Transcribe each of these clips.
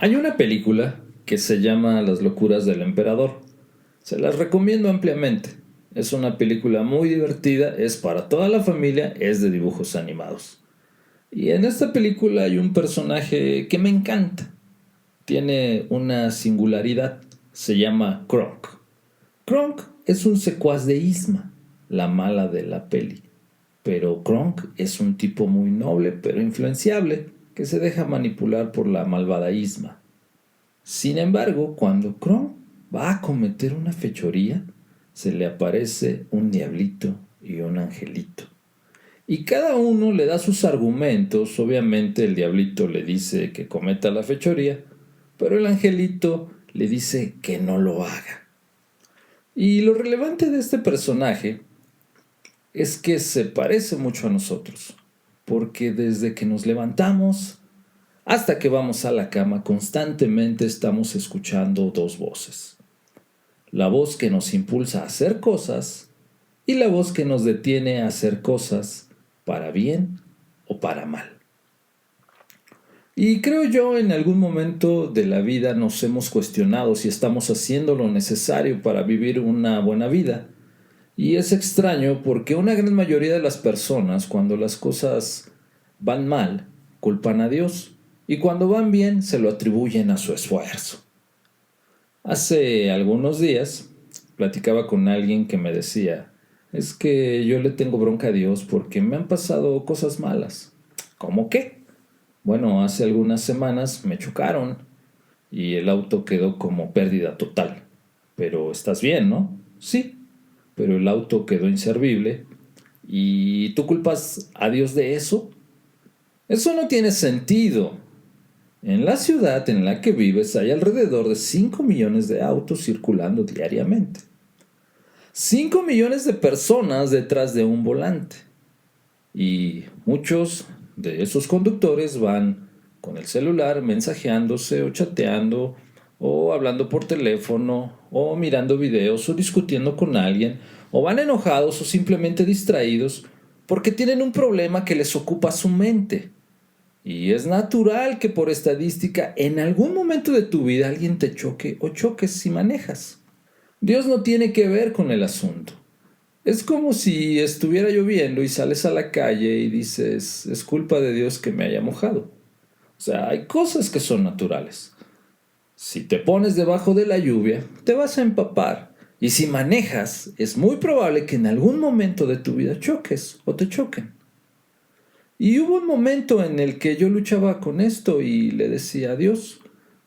Hay una película que se llama Las locuras del emperador. Se las recomiendo ampliamente. Es una película muy divertida, es para toda la familia, es de dibujos animados. Y en esta película hay un personaje que me encanta. Tiene una singularidad. Se llama Kronk. Kronk es un secuaz de Isma, la mala de la peli. Pero Kronk es un tipo muy noble pero influenciable que se deja manipular por la malvada Isma. Sin embargo, cuando Kronk va a cometer una fechoría, se le aparece un diablito y un angelito. Y cada uno le da sus argumentos. Obviamente el diablito le dice que cometa la fechoría, pero el angelito le dice que no lo haga. Y lo relevante de este personaje es que se parece mucho a nosotros, porque desde que nos levantamos hasta que vamos a la cama constantemente estamos escuchando dos voces. La voz que nos impulsa a hacer cosas y la voz que nos detiene a hacer cosas para bien o para mal. Y creo yo en algún momento de la vida nos hemos cuestionado si estamos haciendo lo necesario para vivir una buena vida. Y es extraño porque una gran mayoría de las personas, cuando las cosas van mal, culpan a Dios, y cuando van bien se lo atribuyen a su esfuerzo. Hace algunos días platicaba con alguien que me decía, es que yo le tengo bronca a Dios porque me han pasado cosas malas. ¿Cómo qué? Bueno, hace algunas semanas me chocaron y el auto quedó como pérdida total. Pero estás bien, ¿no? Sí, pero el auto quedó inservible. ¿Y tú culpas a Dios de eso? Eso no tiene sentido. En la ciudad en la que vives hay alrededor de 5 millones de autos circulando diariamente. 5 millones de personas detrás de un volante. Y muchos de esos conductores van con el celular mensajeándose o chateando o hablando por teléfono o mirando videos o discutiendo con alguien o van enojados o simplemente distraídos porque tienen un problema que les ocupa su mente. Y es natural que por estadística en algún momento de tu vida alguien te choque o choques si manejas. Dios no tiene que ver con el asunto. Es como si estuviera lloviendo y sales a la calle y dices, es culpa de Dios que me haya mojado. O sea, hay cosas que son naturales. Si te pones debajo de la lluvia, te vas a empapar. Y si manejas, es muy probable que en algún momento de tu vida choques o te choquen. Y hubo un momento en el que yo luchaba con esto y le decía a Dios,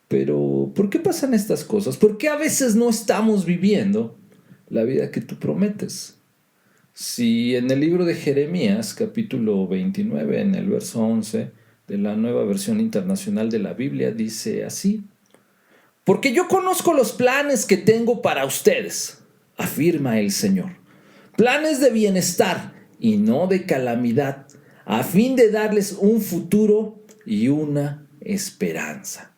pero ¿por qué pasan estas cosas? ¿Por qué a veces no estamos viviendo la vida que tú prometes? Si en el libro de Jeremías, capítulo 29, en el verso 11 de la Nueva Versión Internacional de la Biblia, dice así, porque yo conozco los planes que tengo para ustedes, afirma el Señor, planes de bienestar y no de calamidad, a fin de darles un futuro y una esperanza.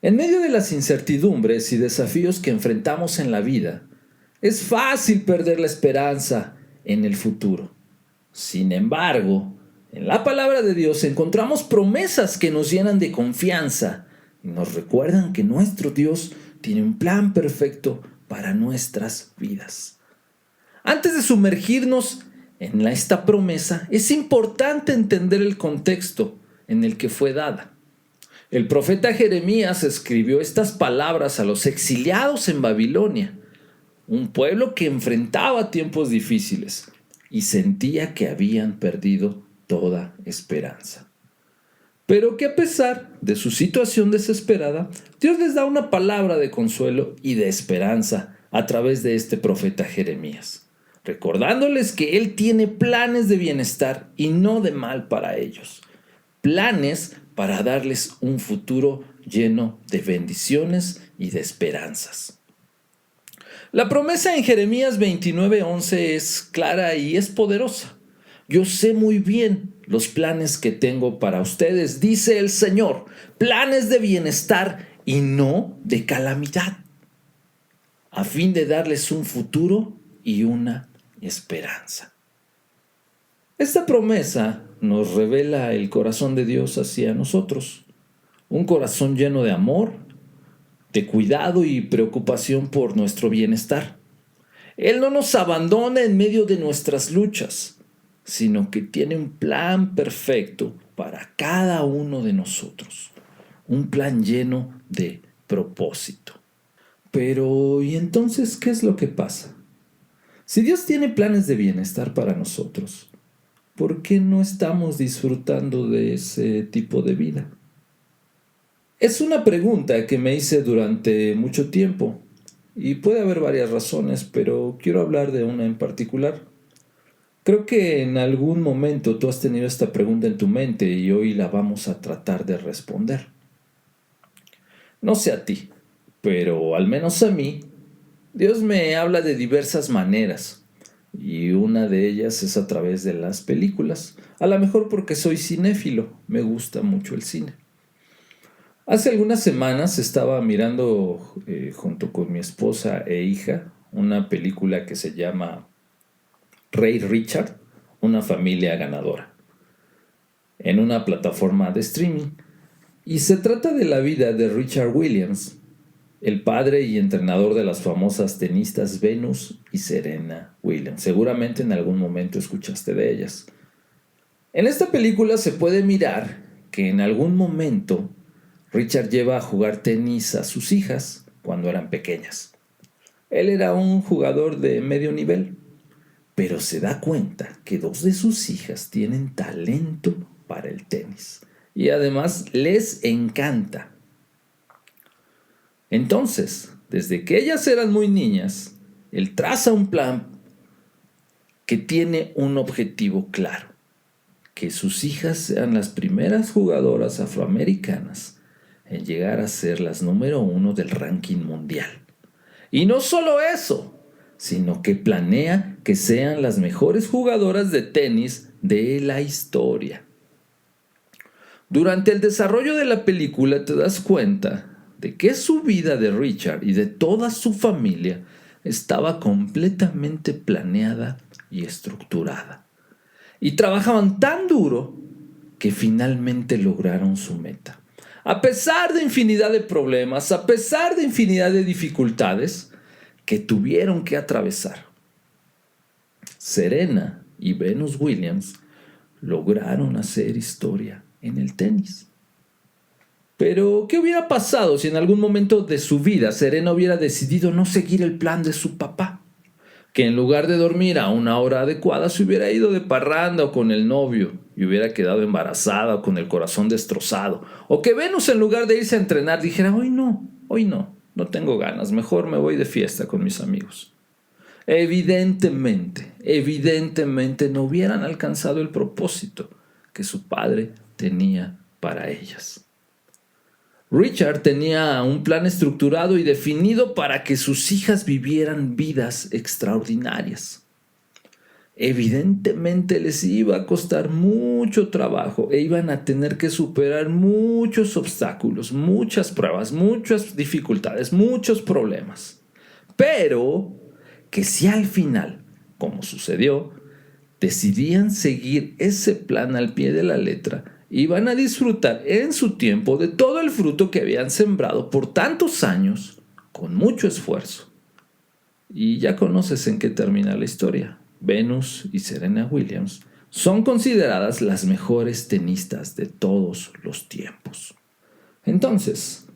En medio de las incertidumbres y desafíos que enfrentamos en la vida, es fácil perder la esperanza en el futuro. Sin embargo, en la palabra de Dios encontramos promesas que nos llenan de confianza y nos recuerdan que nuestro Dios tiene un plan perfecto para nuestras vidas. Antes de sumergirnos en esta promesa, es importante entender el contexto en el que fue dada. El profeta Jeremías escribió estas palabras a los exiliados en Babilonia, un pueblo que enfrentaba tiempos difíciles y sentía que habían perdido toda esperanza. Pero que a pesar de su situación desesperada, Dios les da una palabra de consuelo y de esperanza a través de este profeta Jeremías, recordándoles que Él tiene planes de bienestar y no de mal para ellos, planes para darles un futuro lleno de bendiciones y de esperanzas. La promesa en Jeremías 29:11 es clara y es poderosa. Yo sé muy bien los planes que tengo para ustedes, dice el Señor, planes de bienestar y no de calamidad, a fin de darles un futuro y una esperanza. Esta promesa nos revela el corazón de Dios hacia nosotros. un corazón lleno de amor, de cuidado y preocupación por nuestro bienestar. Él no nos abandona en medio de nuestras luchas, sino que tiene un plan perfecto para cada uno de nosotros. Un plan lleno de propósito. Pero, ¿y entonces qué es lo que pasa? Si Dios tiene planes de bienestar para nosotros, ¿por qué no estamos disfrutando de ese tipo de vida? Es una pregunta que me hice durante mucho tiempo y puede haber varias razones, pero quiero hablar de una en particular. Creo que en algún momento tú has tenido esta pregunta en tu mente y hoy la vamos a tratar de responder. No sé a ti, pero al menos a mí, Dios me habla de diversas maneras y una de ellas es a través de las películas. A lo mejor porque soy cinéfilo, me gusta mucho el cine. Hace algunas semanas estaba mirando junto con mi esposa e hija una película que se llama Rey Richard, una familia ganadora, en una plataforma de streaming. Y se trata de la vida de Richard Williams, el padre y entrenador de las famosas tenistas Venus y Serena Williams. Seguramente en algún momento escuchaste de ellas. En esta película se puede mirar que en algún momento Richard lleva a jugar tenis a sus hijas cuando eran pequeñas. Él era un jugador de medio nivel, pero se da cuenta que dos de sus hijas tienen talento para el tenis y además les encanta. Entonces, desde que ellas eran muy niñas, él traza un plan que tiene un objetivo claro: que sus hijas sean las primeras jugadoras afroamericanas en llegar a ser las número 1 del ranking mundial. Y no solo eso, sino que planea que sean las mejores jugadoras de tenis de la historia. Durante el desarrollo de la película te das cuenta de que su vida de Richard y de toda su familia estaba completamente planeada y estructurada. Y trabajaban tan duro que finalmente lograron su meta. A pesar de infinidad de problemas, a pesar de infinidad de dificultades que tuvieron que atravesar. Serena y Venus Williams lograron hacer historia en el tenis. Pero, ¿qué hubiera pasado si en algún momento de su vida Serena hubiera decidido no seguir el plan de su papá? Que en lugar de dormir a una hora adecuada se hubiera ido de parranda o con el novio y hubiera quedado embarazada o con el corazón destrozado. O que Venus, en lugar de irse a entrenar, dijera: hoy no tengo ganas, mejor me voy de fiesta con mis amigos. Evidentemente no hubieran alcanzado el propósito que su padre tenía para ellas. Richard tenía un plan estructurado y definido para que sus hijas vivieran vidas extraordinarias. Evidentemente les iba a costar mucho trabajo e iban a tener que superar muchos obstáculos, muchas pruebas, muchas dificultades, muchos problemas. Pero que si al final, como sucedió, decidían seguir ese plan al pie de la letra, iban a disfrutar en su tiempo de todo el fruto que habían sembrado por tantos años con mucho esfuerzo. Y ya conoces en qué termina la historia. Venus y Serena Williams son consideradas las mejores tenistas de todos los tiempos. Entonces,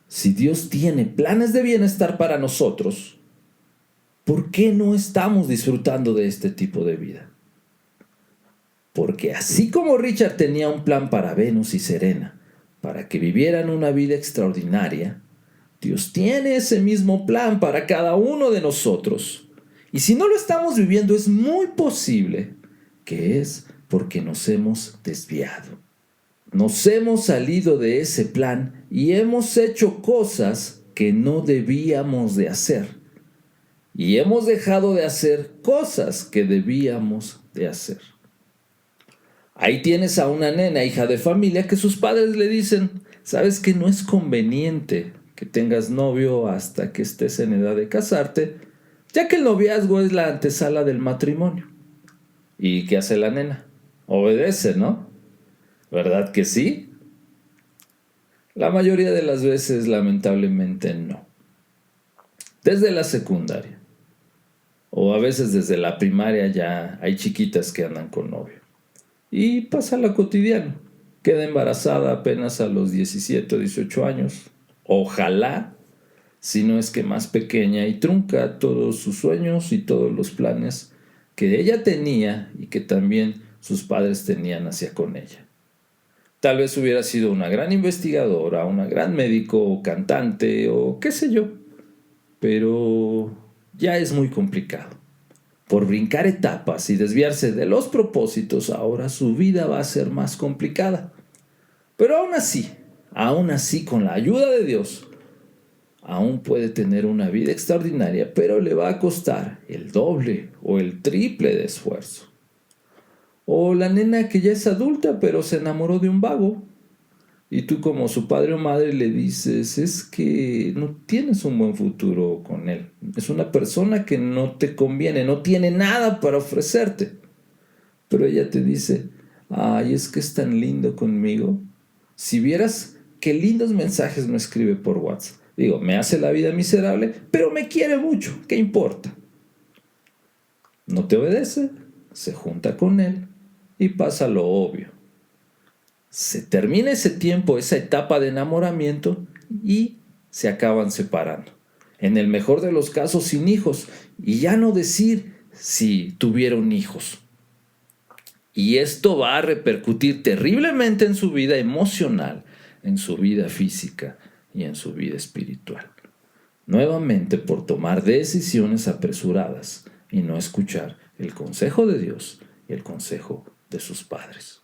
si Dios tiene planes de bienestar para nosotros, ¿por qué no estamos disfrutando de este tipo de vida? Porque así como Richard tenía un plan para Venus y Serena, para que vivieran una vida extraordinaria, Dios tiene ese mismo plan para cada uno de nosotros. Y si no lo estamos viviendo, es muy posible que es porque nos hemos desviado. Nos hemos salido de ese plan y hemos hecho cosas que no debíamos de hacer. Y hemos dejado de hacer cosas que debíamos de hacer. Ahí tienes a una nena, hija de familia, que sus padres le dicen: sabes que no es conveniente que tengas novio hasta que estés en edad de casarte, ya que el noviazgo es la antesala del matrimonio. ¿Y qué hace la nena? Obedece, ¿no? ¿Verdad que sí? La mayoría de las veces, lamentablemente, no. Desde la secundaria, o a veces desde la primaria ya hay chiquitas que andan con novio. Y pasa lo cotidiano. Queda embarazada apenas a los 17 o 18 años. Ojalá, si no es que más pequeña, y trunca todos sus sueños y todos los planes que ella tenía y que también sus padres tenían hacia con ella. Tal vez hubiera sido una gran investigadora, una gran médico o cantante o qué sé yo, pero ya es muy complicado. Por brincar etapas y desviarse de los propósitos, ahora su vida va a ser más complicada. Pero aún así, con la ayuda de Dios, aún puede tener una vida extraordinaria, pero le va a costar el doble o el triple de esfuerzo. O la nena que ya es adulta, pero se enamoró de un vago. Y tú como su padre o madre le dices, es que no tienes un buen futuro con él. Es una persona que no te conviene, no tiene nada para ofrecerte. Pero ella te dice, ay, es que es tan lindo conmigo. Si vieras qué lindos mensajes me escribe por WhatsApp. Digo, me hace la vida miserable, pero me quiere mucho. ¿Qué importa? No te obedece, se junta con él y pasa lo obvio. Se termina ese tiempo, esa etapa de enamoramiento y se acaban separando. En el mejor de los casos sin hijos, y ya no decir si tuvieron hijos. Y esto va a repercutir terriblemente en su vida emocional, en su vida física y en su vida espiritual. Nuevamente por tomar decisiones apresuradas y no escuchar el consejo de Dios y el consejo de sus padres.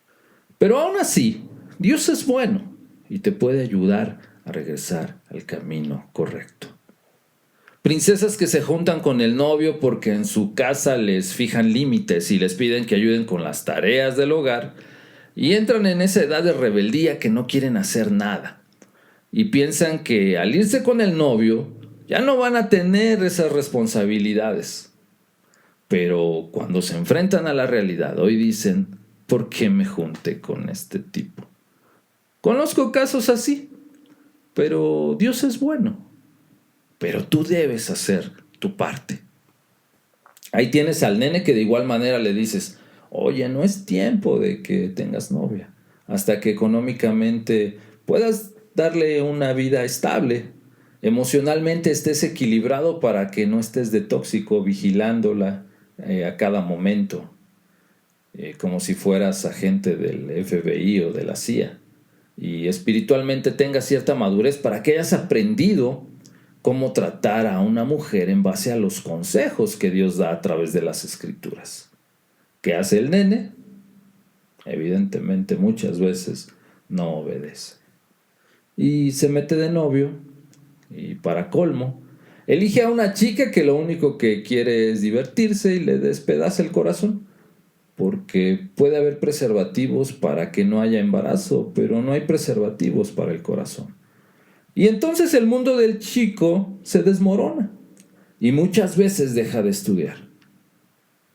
Pero aún así, Dios es bueno y te puede ayudar a regresar al camino correcto. Princesas que se juntan con el novio porque en su casa les fijan límites y les piden que ayuden con las tareas del hogar y entran en esa edad de rebeldía que no quieren hacer nada y piensan que al irse con el novio ya no van a tener esas responsabilidades. Pero cuando se enfrentan a la realidad, hoy dicen, ¿por qué me junté con este tipo? Conozco casos así, pero Dios es bueno. Pero tú debes hacer tu parte. Ahí tienes al nene que de igual manera le dices, oye, no es tiempo de que tengas novia, hasta que económicamente puedas darle una vida estable. Emocionalmente estés equilibrado para que no estés de tóxico vigilándola a cada momento. Como si fueras agente del FBI o de la CIA. Y espiritualmente tengas cierta madurez para que hayas aprendido cómo tratar a una mujer en base a los consejos que Dios da a través de las Escrituras. ¿Qué hace el nene? Evidentemente muchas veces no obedece. Y se mete de novio y para colmo, elige a una chica que lo único que quiere es divertirse y le despedaza el corazón. Porque puede haber preservativos para que no haya embarazo, pero no hay preservativos para el corazón. Y entonces el mundo del chico se desmorona y muchas veces deja de estudiar.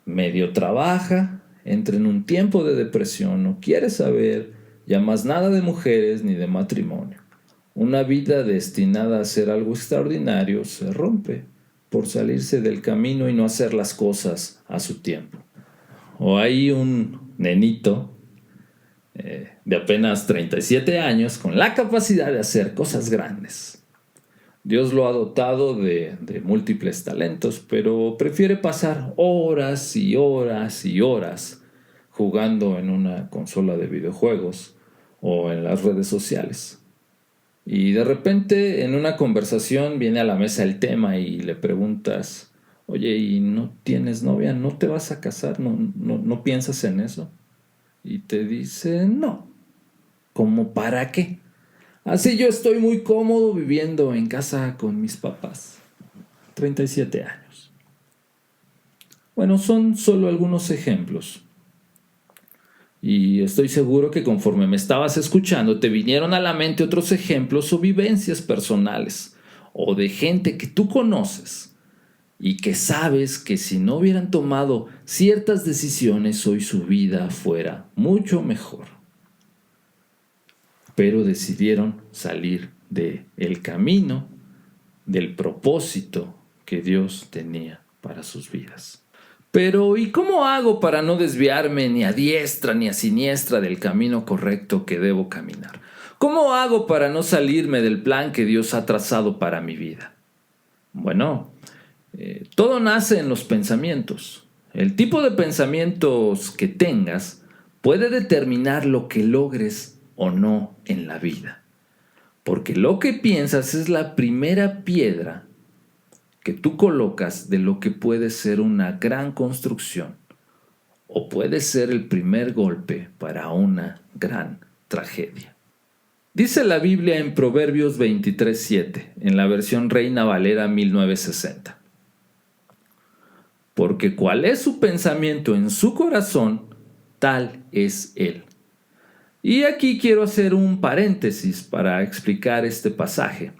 Medio trabaja, entra en un tiempo de depresión, no quiere saber ya más nada de mujeres ni de matrimonio. Una vida destinada a ser algo extraordinario se rompe por salirse del camino y no hacer las cosas a su tiempo. O hay un nenito de apenas 37 años con la capacidad de hacer cosas grandes. Dios lo ha dotado de múltiples talentos, pero prefiere pasar horas y horas y horas jugando en una consola de videojuegos o en las redes sociales. Y de repente en una conversación viene a la mesa el tema y le preguntas, oye, ¿y no tienes novia? ¿No te vas a casar? ¿No piensas en eso? Y te dice, no. ¿Cómo para qué? Así yo estoy muy cómodo viviendo en casa con mis papás. 37 años. Bueno, son solo algunos ejemplos. Y estoy seguro que conforme me estabas escuchando te vinieron a la mente otros ejemplos o vivencias personales o de gente que tú conoces y que sabes que si no hubieran tomado ciertas decisiones hoy su vida fuera mucho mejor. pero decidieron salir del camino, del propósito que Dios tenía para sus vidas. Pero, ¿y cómo hago para no desviarme ni a diestra ni a siniestra del camino correcto que debo caminar? ¿Cómo hago para no salirme del plan que Dios ha trazado para mi vida? Bueno, todo nace en los pensamientos. El tipo de pensamientos que tengas puede determinar lo que logres o no en la vida. Porque lo que piensas es la primera piedra que tú colocas de lo que puede ser una gran construcción o puede ser el primer golpe para una gran tragedia. Dice la Biblia en Proverbios 23:7, en la versión Reina Valera 1960. Porque cuál es su pensamiento en su corazón, tal es él. Y aquí quiero hacer un paréntesis para explicar este pasaje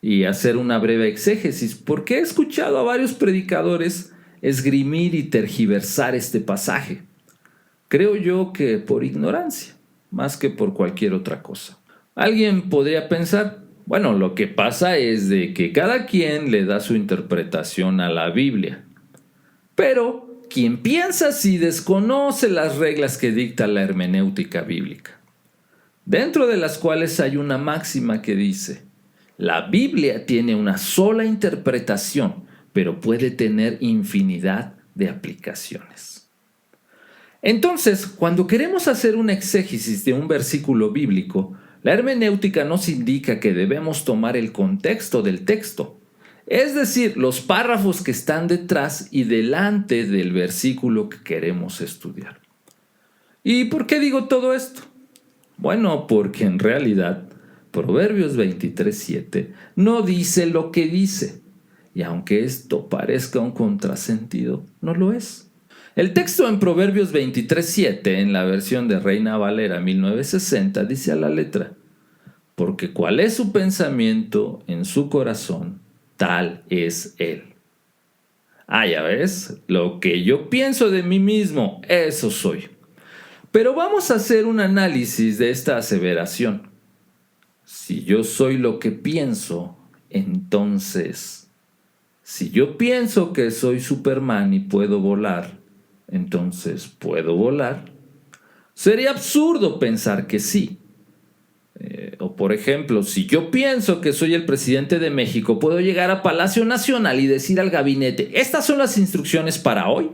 y hacer una breve exégesis, porque he escuchado a varios predicadores esgrimir y tergiversar este pasaje. Creo yo que por ignorancia, más que por cualquier otra cosa. Alguien podría pensar, bueno, lo que pasa es de que cada quien le da su interpretación a la Biblia. Pero quien piensa así desconoce las reglas que dicta la hermenéutica bíblica, dentro de las cuales hay una máxima que dice: la Biblia tiene una sola interpretación, pero puede tener infinidad de aplicaciones. Entonces, cuando queremos hacer una exégesis de un versículo bíblico, la hermenéutica nos indica que debemos tomar el contexto del texto, es decir, los párrafos que están detrás y delante del versículo que queremos estudiar. ¿Y por qué digo todo esto? Bueno, porque en realidad Proverbios 23:7 no dice lo que dice, y aunque esto parezca un contrasentido, no lo es. El texto en Proverbios 23:7, en la versión de Reina Valera 1960, dice a la letra: porque cuál es su pensamiento en su corazón, tal es él. Ya ves, lo que yo pienso de mí mismo, eso soy. Pero vamos a hacer un análisis de esta aseveración. Si yo soy lo que pienso, entonces, si yo pienso que soy Superman y puedo volar, entonces ¿puedo volar? Sería absurdo pensar que sí. O por ejemplo, si yo pienso que soy el presidente de México, puedo llegar a Palacio Nacional y decir al gabinete: estas son las instrucciones para hoy.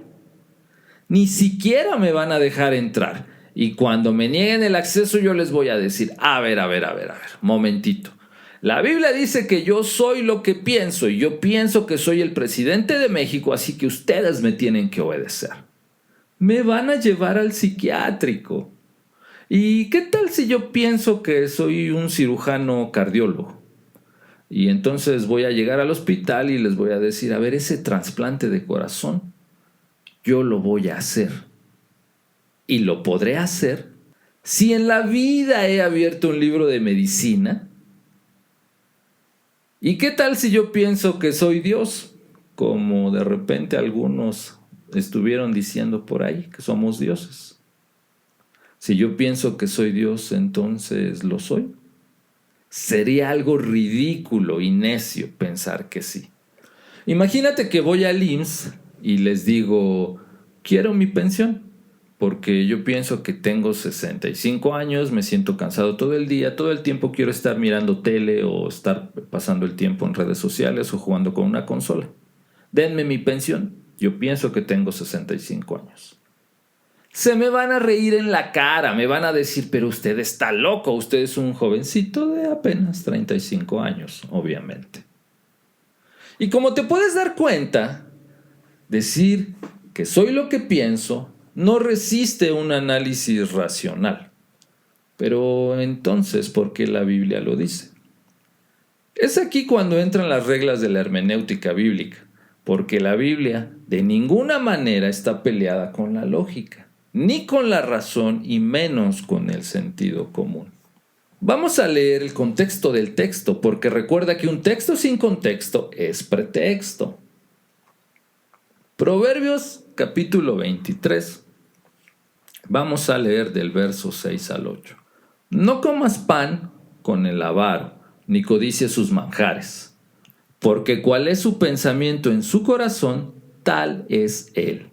Ni siquiera me van a dejar entrar. Y cuando me nieguen el acceso, yo les voy a decir: a ver, momentito. La Biblia dice que yo soy lo que pienso y yo pienso que soy el presidente de México, así que ustedes me tienen que obedecer. Me van a llevar al psiquiátrico. ¿Y qué tal si yo pienso que soy un cirujano cardiólogo? Y entonces voy a llegar al hospital y les voy a decir: a ver, ese trasplante de corazón, yo lo voy a hacer. Y lo podré hacer si en la vida he abierto un libro de medicina. ¿Y qué tal si yo pienso que soy Dios? Como de repente algunos estuvieron diciendo por ahí que somos dioses. Si yo pienso que soy Dios, entonces lo soy. Sería algo ridículo y necio pensar que sí. Imagínate que voy al IMSS y les digo: quiero mi pensión, porque yo pienso que tengo 65 años, me siento cansado todo el día, todo el tiempo quiero estar mirando tele o estar pasando el tiempo en redes sociales o jugando con una consola. Denme mi pensión, yo pienso que tengo 65 años. Se me van a reír en la cara, me van a decir: pero usted está loco, usted es un jovencito de apenas 35 años, obviamente. Y como te puedes dar cuenta, decir que soy lo que pienso no resiste un análisis racional. Pero entonces, ¿por qué la Biblia lo dice? Es aquí cuando entran las reglas de la hermenéutica bíblica, porque la Biblia de ninguna manera está peleada con la lógica, ni con la razón y menos con el sentido común. Vamos a leer el contexto del texto, porque recuerda que un texto sin contexto es pretexto. Proverbios capítulo 23. Vamos a leer del verso 6 al 8. No comas pan con el avaro, ni codicies sus manjares, porque cual es su pensamiento en su corazón, tal es él.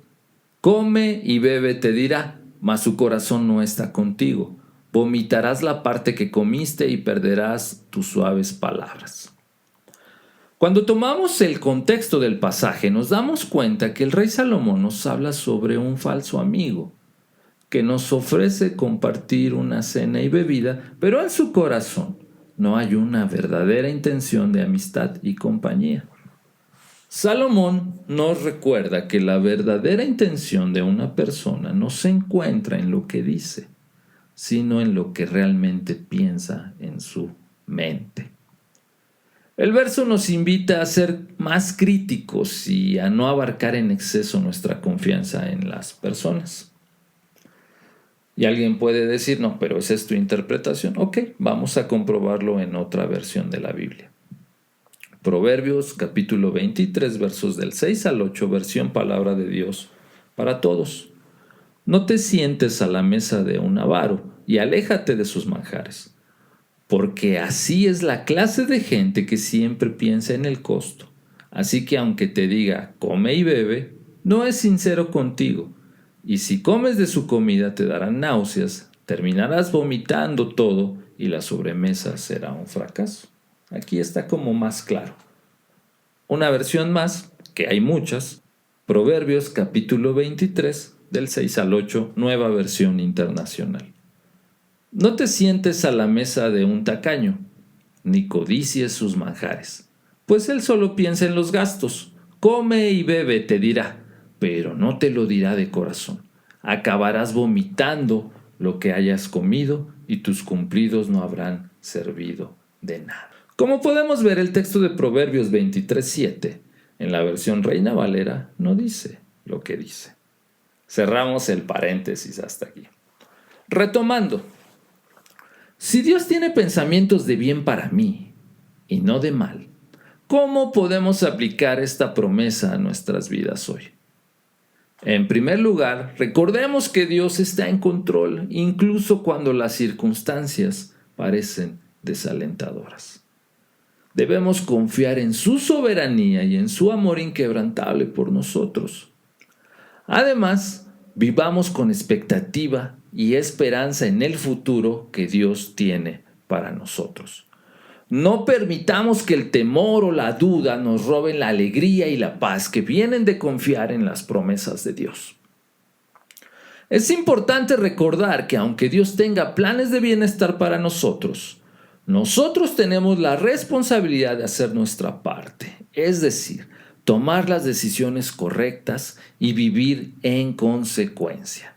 Come y bebe te dirá, mas su corazón no está contigo. Vomitarás la parte que comiste y perderás tus suaves palabras. Cuando tomamos el contexto del pasaje, nos damos cuenta que el rey Salomón nos habla sobre un falso amigo, que nos ofrece compartir una cena y bebida, pero en su corazón no hay una verdadera intención de amistad y compañía. Salomón nos recuerda que la verdadera intención de una persona no se encuentra en lo que dice, sino en lo que realmente piensa en su mente. El verso nos invita a ser más críticos y a no abarcar en exceso nuestra confianza en las personas. Y alguien puede decir, no, pero esa es tu interpretación. Ok, vamos a comprobarlo en otra versión de la Biblia. Proverbios capítulo 23, versos del 6 al 8, versión Palabra de Dios para todos. No te sientes a la mesa de un avaro y aléjate de sus manjares, porque así es la clase de gente que siempre piensa en el costo. Así que aunque te diga, come y bebe, no es sincero contigo. Y si comes de su comida te darán náuseas, terminarás vomitando todo y la sobremesa será un fracaso. Aquí está como más claro. Una versión más, que hay muchas, Proverbios capítulo 23, del 6 al 8, nueva versión internacional. No te sientes a la mesa de un tacaño, ni codicies sus manjares, pues él solo piensa en los gastos. Come y bebe, te dirá, pero no te lo dirá de corazón. Acabarás vomitando lo que hayas comido y tus cumplidos no habrán servido de nada. Como podemos ver, el texto de Proverbios 23:7, en la versión Reina Valera, no dice lo que dice. Cerramos el paréntesis hasta aquí. Retomando, si Dios tiene pensamientos de bien para mí y no de mal, ¿cómo podemos aplicar esta promesa a nuestras vidas hoy? En primer lugar, recordemos que Dios está en control incluso cuando las circunstancias parecen desalentadoras. Debemos confiar en su soberanía y en su amor inquebrantable por nosotros. Además, vivamos con expectativa y esperanza en el futuro que Dios tiene para nosotros. No permitamos que el temor o la duda nos roben la alegría y la paz que vienen de confiar en las promesas de Dios. Es importante recordar que aunque Dios tenga planes de bienestar para nosotros tenemos la responsabilidad de hacer nuestra parte, es decir, tomar las decisiones correctas y vivir en consecuencia.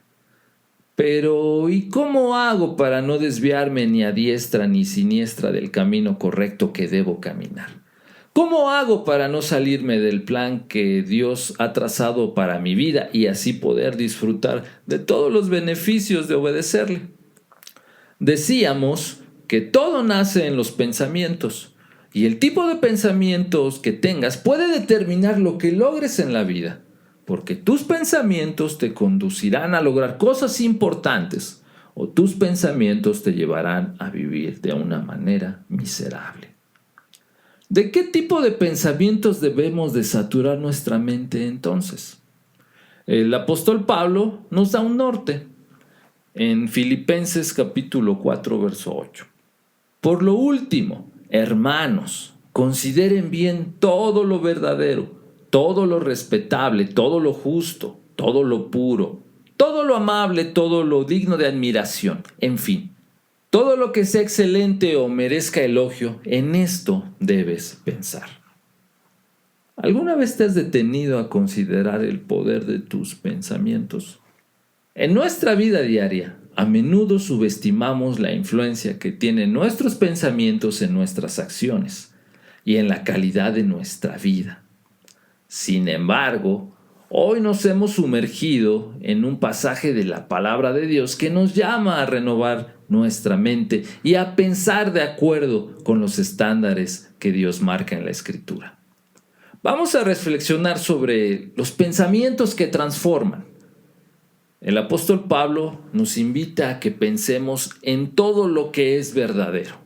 Pero, ¿y cómo hago para no desviarme ni a diestra ni siniestra del camino correcto que debo caminar? ¿Cómo hago para no salirme del plan que Dios ha trazado para mi vida y así poder disfrutar de todos los beneficios de obedecerle? Decíamos que todo nace en los pensamientos y el tipo de pensamientos que tengas puede determinar lo que logres en la vida, porque tus pensamientos te conducirán a lograr cosas importantes o tus pensamientos te llevarán a vivir de una manera miserable. ¿De qué tipo de pensamientos debemos de saturar nuestra mente entonces? El apóstol Pablo nos da un norte en Filipenses capítulo 4, verso 8. Por lo último, hermanos, consideren bien todo lo verdadero, todo lo respetable, todo lo justo, todo lo puro, todo lo amable, todo lo digno de admiración, en fin, todo lo que sea excelente o merezca elogio, en esto debes pensar. ¿Alguna vez te has detenido a considerar el poder de tus pensamientos? En nuestra vida diaria, a menudo subestimamos la influencia que tienen nuestros pensamientos en nuestras acciones y en la calidad de nuestra vida. Sin embargo, hoy nos hemos sumergido en un pasaje de la palabra de Dios que nos llama a renovar nuestra mente y a pensar de acuerdo con los estándares que Dios marca en la Escritura. Vamos a reflexionar sobre los pensamientos que transforman. El apóstol Pablo nos invita a que pensemos en todo lo que es verdadero.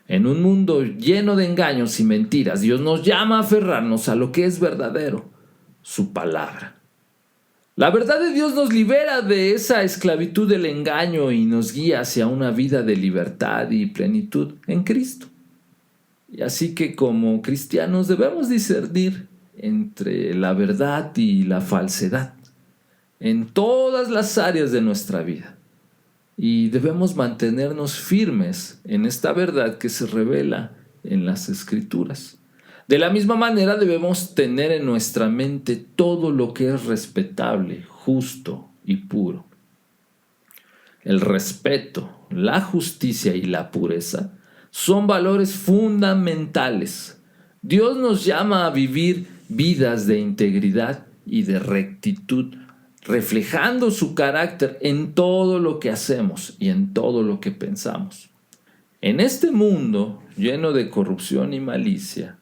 En un mundo lleno de engaños y mentiras, Dios nos llama a aferrarnos a lo que es verdadero, su palabra. La verdad de Dios nos libera de esa esclavitud del engaño y nos guía hacia una vida de libertad y plenitud en Cristo. Y así que como cristianos debemos discernir entre la verdad y la falsedad en todas las áreas de nuestra vida. Y debemos mantenernos firmes en esta verdad que se revela en las Escrituras. De la misma manera debemos tener en nuestra mente todo lo que es respetable, justo y puro. El respeto, la justicia y la pureza son valores fundamentales. Dios nos llama a vivir vidas de integridad y de rectitud, reflejando su carácter en todo lo que hacemos y en todo lo que pensamos. En este mundo lleno de corrupción y malicia,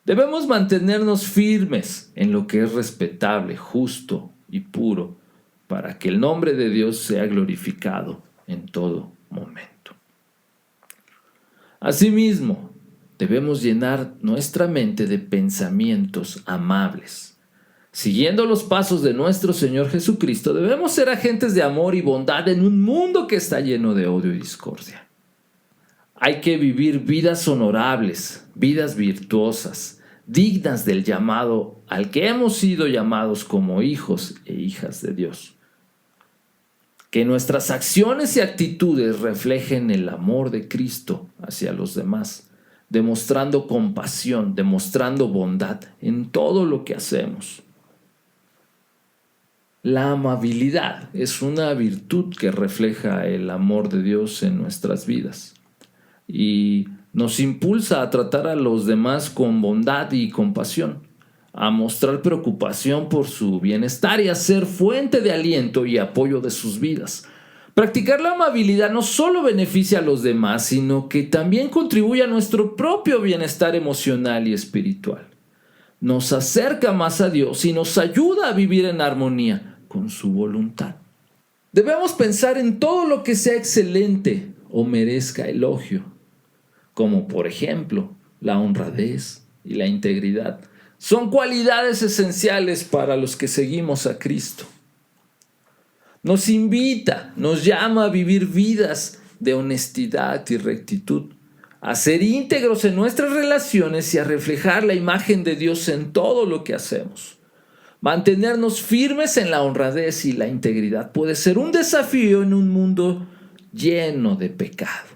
debemos mantenernos firmes en lo que es respetable, justo y puro, para que el nombre de Dios sea glorificado en todo momento. Asimismo, debemos llenar nuestra mente de pensamientos amables. Siguiendo los pasos de nuestro Señor Jesucristo, debemos ser agentes de amor y bondad en un mundo que está lleno de odio y discordia. Hay que vivir vidas honorables, vidas virtuosas, dignas del llamado al que hemos sido llamados como hijos e hijas de Dios. Que nuestras acciones y actitudes reflejen el amor de Cristo hacia los demás, demostrando compasión, demostrando bondad en todo lo que hacemos. La amabilidad es una virtud que refleja el amor de Dios en nuestras vidas y nos impulsa a tratar a los demás con bondad y compasión, a mostrar preocupación por su bienestar y a ser fuente de aliento y apoyo de sus vidas. Practicar la amabilidad no solo beneficia a los demás, sino que también contribuye a nuestro propio bienestar emocional y espiritual. Nos acerca más a Dios y nos ayuda a vivir en armonía con su voluntad. Debemos pensar en todo lo que sea excelente o merezca elogio, como por ejemplo la honradez y la integridad. Son cualidades esenciales para los que seguimos a Cristo. Nos invita, nos llama a vivir vidas de honestidad y rectitud, a ser íntegros en nuestras relaciones y a reflejar la imagen de Dios en todo lo que hacemos. Mantenernos firmes en la honradez y la integridad puede ser un desafío en un mundo lleno de pecado.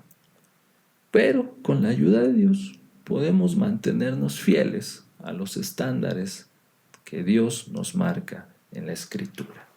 Pero con la ayuda de Dios podemos mantenernos fieles a los estándares que Dios nos marca en la Escritura.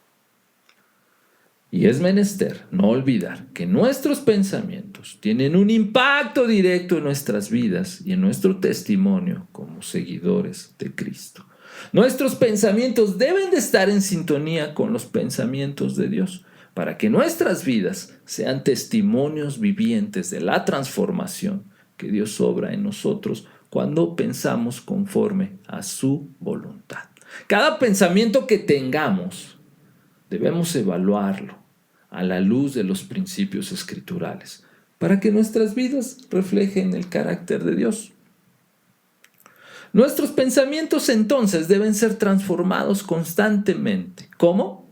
Y es menester no olvidar que nuestros pensamientos tienen un impacto directo en nuestras vidas y en nuestro testimonio como seguidores de Cristo. Nuestros pensamientos deben de estar en sintonía con los pensamientos de Dios para que nuestras vidas sean testimonios vivientes de la transformación que Dios obra en nosotros cuando pensamos conforme a su voluntad. Cada pensamiento que tengamos debemos evaluarlo a la luz de los principios escriturales para que nuestras vidas reflejen el carácter de Dios. Nuestros pensamientos entonces deben ser transformados constantemente. ¿Cómo?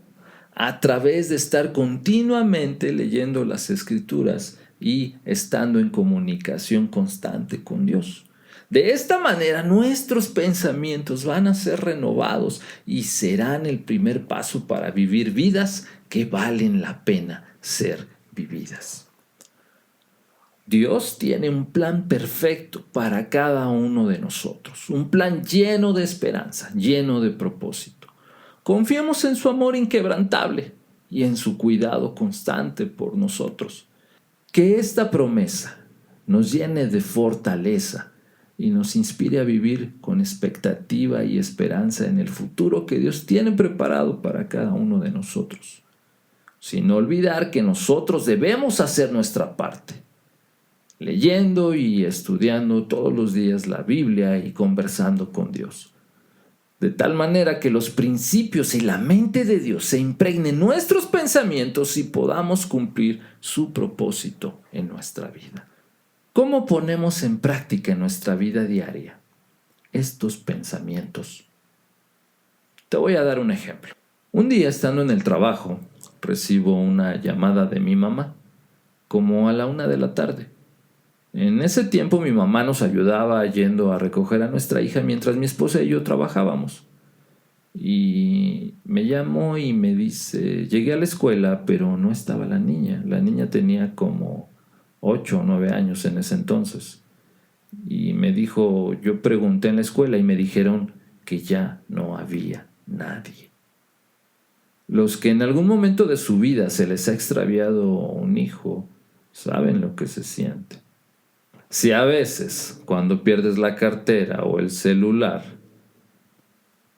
A través de estar continuamente leyendo las Escrituras y estando en comunicación constante con Dios. De esta manera nuestros pensamientos van a ser renovados y serán el primer paso para vivir vidas que valen la pena ser vividas. Dios tiene un plan perfecto para cada uno de nosotros, un plan lleno de esperanza, lleno de propósito. Confiemos en su amor inquebrantable y en su cuidado constante por nosotros. Que esta promesa nos llene de fortaleza y nos inspire a vivir con expectativa y esperanza en el futuro que Dios tiene preparado para cada uno de nosotros. Sin olvidar que nosotros debemos hacer nuestra parte, leyendo y estudiando todos los días la Biblia y conversando con Dios. de tal manera que los principios y la mente de Dios se impregnen en nuestros pensamientos y podamos cumplir su propósito en nuestra vida. ¿Cómo ponemos en práctica en nuestra vida diaria estos pensamientos? Te voy a dar un ejemplo. Un día, estando en el trabajo, recibo una llamada de mi mamá, como a la 1 de la tarde. En ese tiempo mi mamá nos ayudaba yendo a recoger a nuestra hija mientras mi esposa y yo trabajábamos. Y me llamó y me dice, llegué a la escuela, pero no estaba la niña. La niña tenía como 8 o 9 años en ese entonces. Y me dijo, yo pregunté en la escuela y me dijeron que ya no había nadie. Los que en algún momento de su vida se les ha extraviado un hijo, saben lo que se siente. Si a veces, cuando pierdes la cartera o el celular,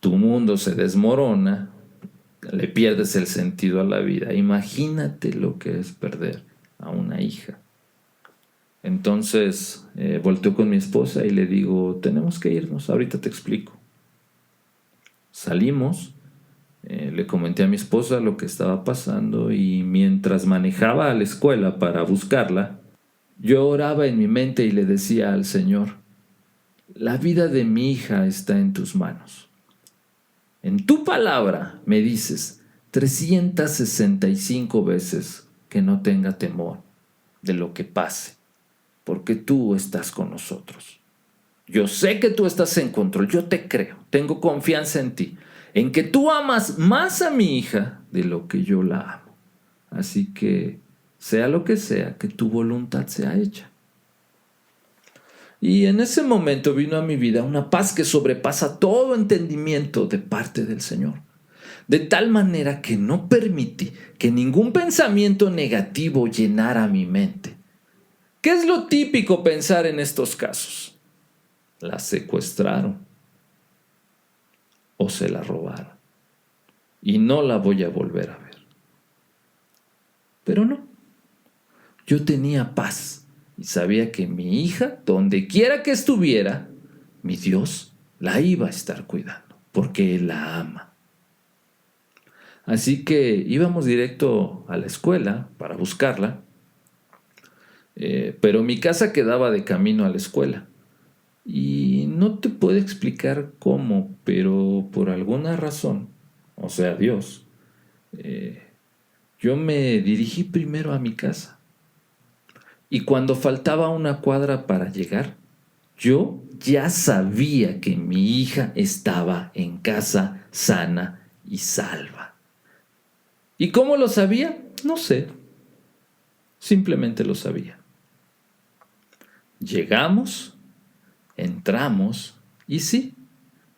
tu mundo se desmorona, le pierdes el sentido a la vida, imagínate lo que es perder a una hija. Entonces volteo con mi esposa y le digo, tenemos que irnos, ahorita te explico. Salimos, le comenté a mi esposa lo que estaba pasando y mientras manejaba a la escuela para buscarla, yo oraba en mi mente y le decía al Señor, la vida de mi hija está en tus manos. En tu palabra me dices 365 veces que no tenga temor de lo que pase, porque tú estás con nosotros. Yo sé que tú estás en control, yo te creo, tengo confianza en ti, en que tú amas más a mi hija de lo que yo la amo. Así que, sea lo que sea, que tu voluntad sea hecha. Y en ese momento vino a mi vida una paz que sobrepasa todo entendimiento de parte del Señor. De tal manera que no permití que ningún pensamiento negativo llenara mi mente. ¿Qué es lo típico pensar en estos casos? La secuestraron o se la robaron y no la voy a volver a ver. Pero no, yo tenía paz y sabía que mi hija, donde quiera que estuviera, mi Dios la iba a estar cuidando porque Él la ama. Así que íbamos directo a la escuela para buscarla, pero mi casa quedaba de camino a la escuela. Y no te puedo explicar cómo, pero por alguna razón, o sea, Dios, yo me dirigí primero a mi casa. Y cuando faltaba una cuadra para llegar, yo ya sabía que mi hija estaba en casa sana y salva. ¿Y cómo lo sabía? No sé. Simplemente lo sabía. Llegamos. Entramos y sí,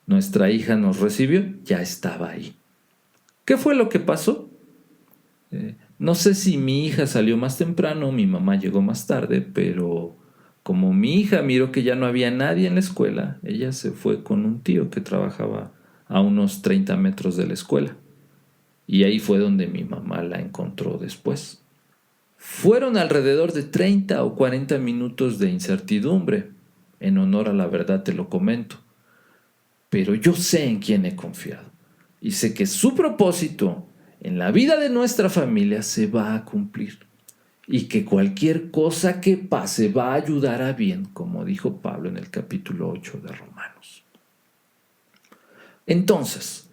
nuestra hija nos recibió, ya estaba ahí. ¿Qué fue lo que pasó? No sé si mi hija salió más temprano, mi mamá llegó más tarde, pero como mi hija miró que ya no había nadie en la escuela, ella se fue con un tío que trabajaba a unos 30 metros de la escuela. Y ahí fue donde mi mamá la encontró después. Fueron alrededor de 30 o 40 minutos de incertidumbre. En honor a la verdad te lo comento. Pero yo sé en quién he confiado. Y sé que su propósito en la vida de nuestra familia se va a cumplir. Y que cualquier cosa que pase va a ayudar a bien, como dijo Pablo en el capítulo 8 de Romanos. Entonces,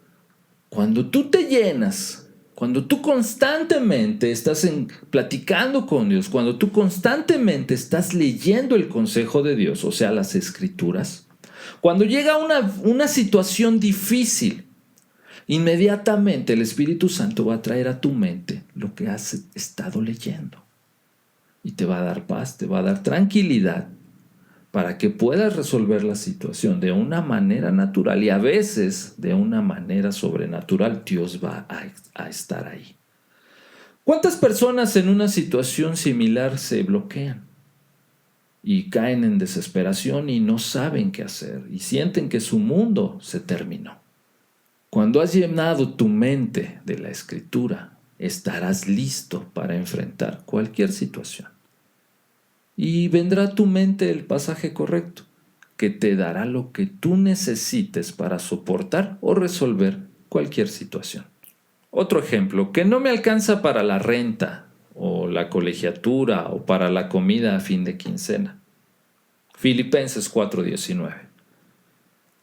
cuando tú te llenas, cuando tú constantemente estás platicando con Dios, cuando tú constantemente estás leyendo el consejo de Dios, o sea, las escrituras, cuando llega una situación difícil, inmediatamente el Espíritu Santo va a traer a tu mente lo que has estado leyendo. Y te va a dar paz, te va a dar tranquilidad para que puedas resolver la situación de una manera natural y a veces de una manera sobrenatural. Dios va a estar ahí. ¿Cuántas personas en una situación similar se bloquean y caen en desesperación y no saben qué hacer y sienten que su mundo se terminó? Cuando has llenado tu mente de la Escritura, estarás listo para enfrentar cualquier situación. Y vendrá a tu mente el pasaje correcto. que te dará lo que tú necesites para soportar o resolver cualquier situación. Otro ejemplo, que no me alcanza para la renta o la colegiatura o para la comida a fin de quincena. Filipenses 4:19.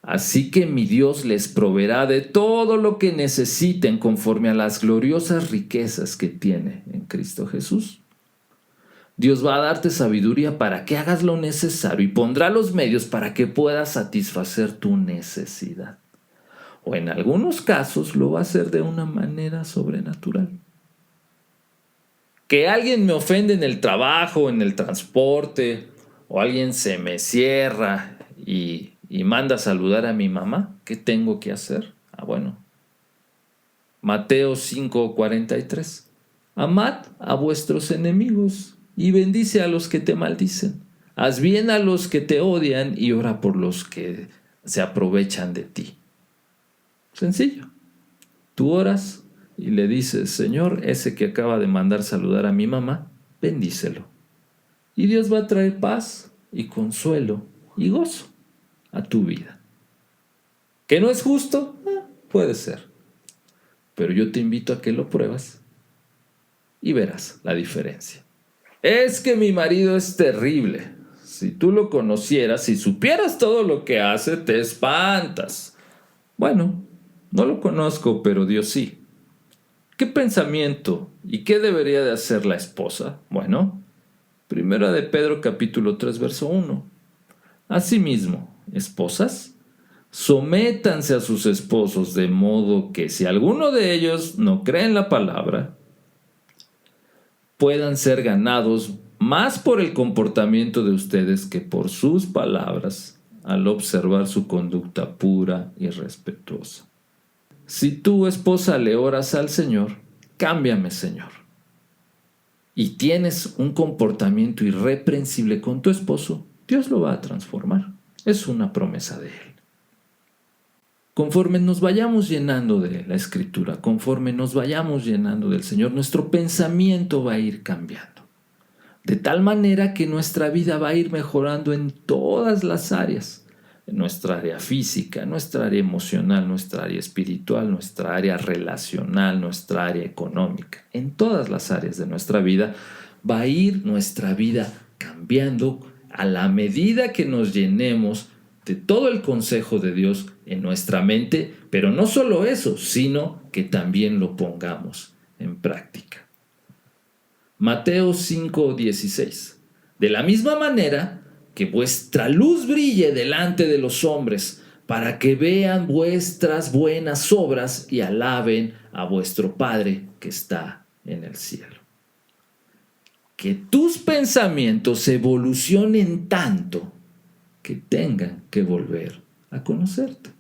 Así que mi Dios les proveerá de todo lo que necesiten conforme a las gloriosas riquezas que tiene en Cristo Jesús. Dios va a darte sabiduría para que hagas lo necesario y pondrá los medios para que puedas satisfacer tu necesidad. O en algunos casos lo va a hacer de una manera sobrenatural. Que alguien me ofende en el trabajo, en el transporte, o alguien se me cierra y manda a saludar a mi mamá, ¿qué tengo que hacer? Bueno, Mateo 5:43. Amad a vuestros enemigos y bendice a los que te maldicen. Haz bien a los que te odian y ora por los que se aprovechan de ti. Sencillo. Tú oras y le dices, Señor, ese que acaba de mandar saludar a mi mamá, bendícelo. Y Dios va a traer paz y consuelo y gozo a tu vida. ¿Que no es justo? Puede ser. Pero yo te invito a que lo pruebas y verás la diferencia. Es que mi marido es terrible. Si tú lo conocieras, si supieras todo lo que hace, te espantas. Bueno, no lo conozco, pero Dios sí. ¿Qué pensamiento y qué debería de hacer la esposa? Bueno, Primera de Pedro capítulo 3, verso 1. Asimismo, esposas, sométanse a sus esposos de modo que si alguno de ellos no cree en la palabra, puedan ser ganados más por el comportamiento de ustedes que por sus palabras al observar su conducta pura y respetuosa. Si tú, esposa, le oras al Señor, cámbiame, Señor, y tienes un comportamiento irreprensible con tu esposo, Dios lo va a transformar. Es una promesa de Él. Conforme nos vayamos llenando de la Escritura, conforme nos vayamos llenando del Señor, nuestro pensamiento va a ir cambiando. De tal manera que nuestra vida va a ir mejorando en todas las áreas. En nuestra área física, nuestra área emocional, nuestra área espiritual, nuestra área relacional, nuestra área económica. En todas las áreas de nuestra vida va a ir nuestra vida cambiando a la medida que nos llenemos de todo el consejo de Dios en nuestra mente, pero no solo eso, sino que también lo pongamos en práctica. Mateo 5:16. De la misma manera, que vuestra luz brille delante de los hombres, para que vean vuestras buenas obras y alaben a vuestro Padre que está en el cielo. Que tus pensamientos evolucionen tanto que tengan que volver a conocerte.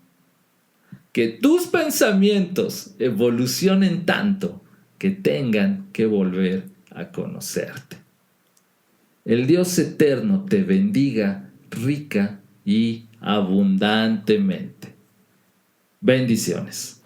Que tus pensamientos evolucionen tanto que tengan que volver a conocerte. El Dios eterno te bendiga rica y abundantemente. Bendiciones.